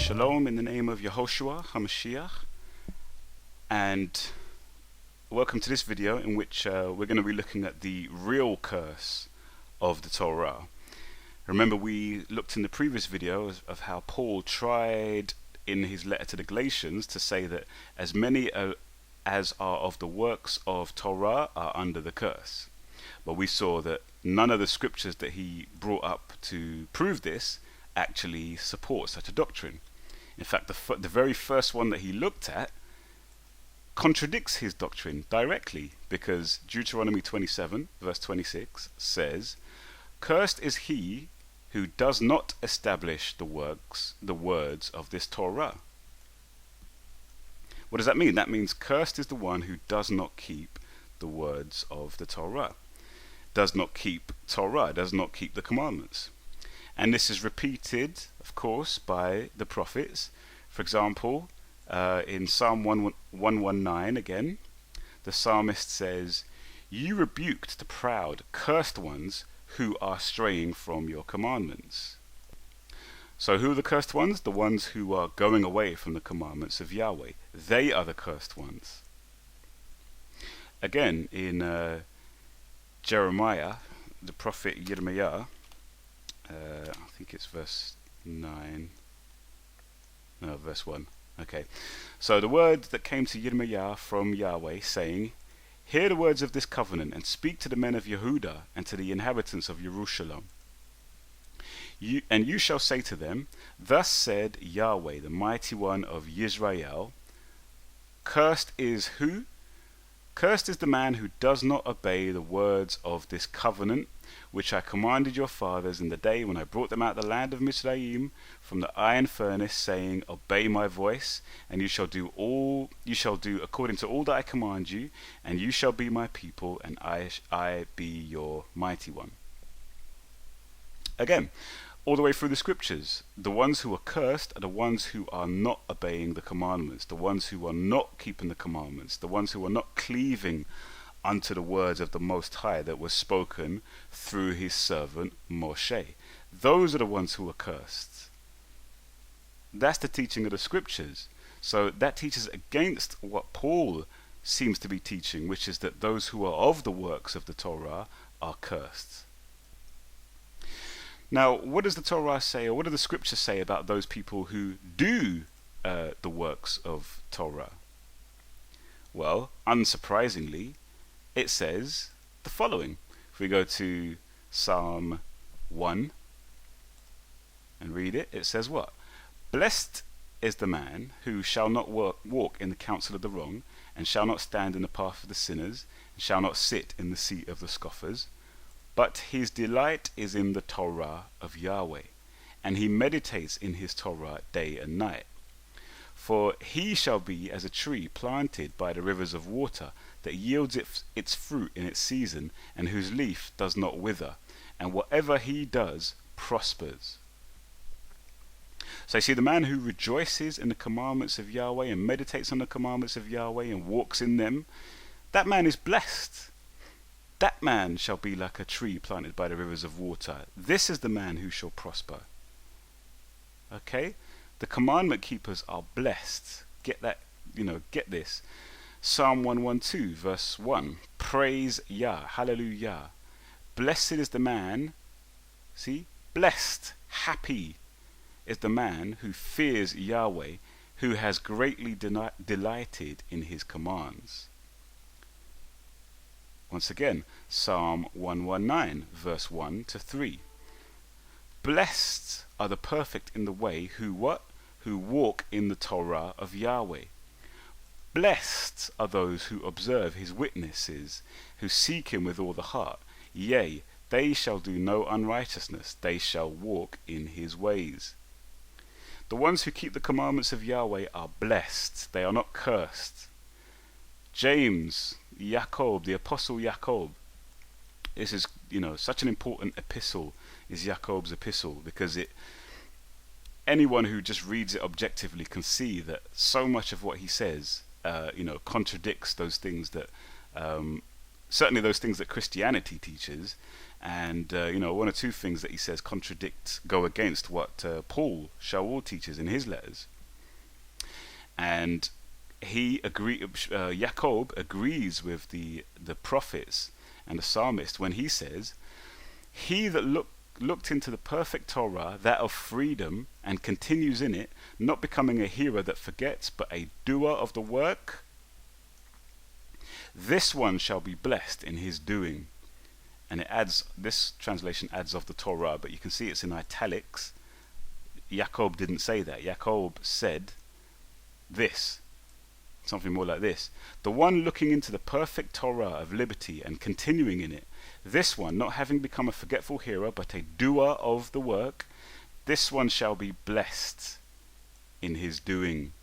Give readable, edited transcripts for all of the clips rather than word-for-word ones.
Shalom in the name of Yehoshua HaMashiach, and welcome to this video in which we're going to be looking at the real curse of the Torah. Remember, we looked in the previous video of how Paul tried in his letter to the Galatians to say that as many as are of the works of Torah are under the curse. But we saw that none of the scriptures that he brought up to prove this actually support such a doctrine. In fact, the very first one that he looked at contradicts his doctrine directly, because Deuteronomy 27 verse 26 says, "Cursed is he who does not establish the words of this Torah." What does that mean? That means cursed is the one who does not keep the words of the Torah, does not keep Torah, does not keep the commandments. And this is repeated, of course, by the prophets. For example, in Psalm 119 again, the psalmist says, "You rebuked the proud, cursed ones who are straying from your commandments." So who are the cursed ones? The ones who are going away from the commandments of Yahweh. They are the cursed ones. Again, in Jeremiah, the prophet Yirmiyah, I think it's verse 1. Okay, so the word that came to Yirmiyah from Yahweh, saying, "Hear the words of this covenant, and speak to the men of Yehudah and to the inhabitants of Jerusalem. You shall say to them, Thus said Yahweh, the mighty one of Yisrael, Cursed is who? Cursed is the man who does not obey the words of this covenant, which I commanded your fathers in the day when I brought them out of the land of Mizraim from the iron furnace, saying, Obey my voice, and you shall do according to all that I command you, and you shall be my people, and I be your mighty one." Again, all the way through the scriptures, the ones who are cursed are the ones who are not obeying the commandments, the ones who are not keeping the commandments, the ones who are not cleaving unto the words of the Most High that was spoken through his servant Moshe. Those are the ones who are cursed. That's the teaching of the scriptures. So that teaches against what Paul seems to be teaching, which is that those who are of the works of the Torah are cursed. Now, what does the Torah say, or what do the scriptures say about those people who do the works of Torah? Well, unsurprisingly, it says the following. If we go to Psalm 1 and read it, it says what? "Blessed is the man who shall not walk in the counsel of the wrong, and shall not stand in the path of the sinners, and shall not sit in the seat of the scoffers. But his delight is in the Torah of Yahweh, and he meditates in his Torah day and night. For he shall be as a tree planted by the rivers of water, that yields its fruit in its season, and whose leaf does not wither, and whatever he does prospers." So you see, the man who rejoices in the commandments of Yahweh and meditates on the commandments of Yahweh and walks in them, that man is blessed. That man shall be like a tree planted by the rivers of water. This is the man who shall prosper. Okay? The commandment keepers are blessed. Get that, get this. Psalm 112 verse 1. Praise Yah, hallelujah. Blessed is the man, see? Blessed, happy is the man who fears Yahweh, who has greatly delighted in his commands. Once again, Psalm 119 verse 1 to 3. Blessed are the perfect in the way who what? Who walk in the Torah of Yahweh. Blessed are those who observe his witnesses, who seek him with all the heart. Yea, they shall do no unrighteousness, they shall walk in his ways. The ones who keep the commandments of Yahweh are blessed, they are not cursed. James, Jacob, the apostle Jacob, this is, such an important epistle is Jacob's epistle, because anyone who just reads it objectively can see that so much of what he says contradicts those things that certainly those things that Christianity teaches, And one or two things that he says go against what Paul Shaul teaches in his letters. And Jacob agrees with the prophets and the psalmist when he says, "He that looked into the perfect Torah, that of freedom, and continues in it, not becoming a hearer that forgets, but a doer of the work, this one shall be blessed in his doing." And this translation adds of the Torah, but you can see it's in italics. Jacob didn't say that. Jacob said this, something more like this: "The one looking into the perfect Torah of liberty and continuing in it, this one, not having become a forgetful hearer, but a doer of the work, this one shall be blessed in his doing."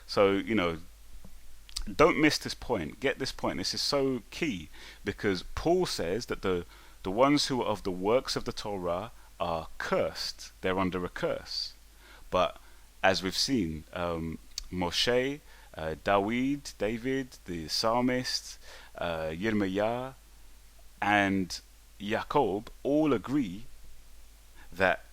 So, don't miss this point. Get this point. This is so key, because Paul says that the ones who are of the works of the Torah are cursed. They're under a curse. But as we've seen, Moshe, David, the psalmist, Yirmiyah, and Jacob all agree that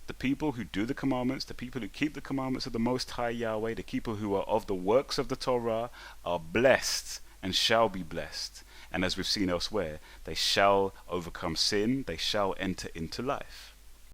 the people who do the commandments, the people who keep the commandments of the Most High Yahweh, the people who are of the works of the Torah, are blessed and shall be blessed. And as we've seen elsewhere, they shall overcome sin, they shall enter into life.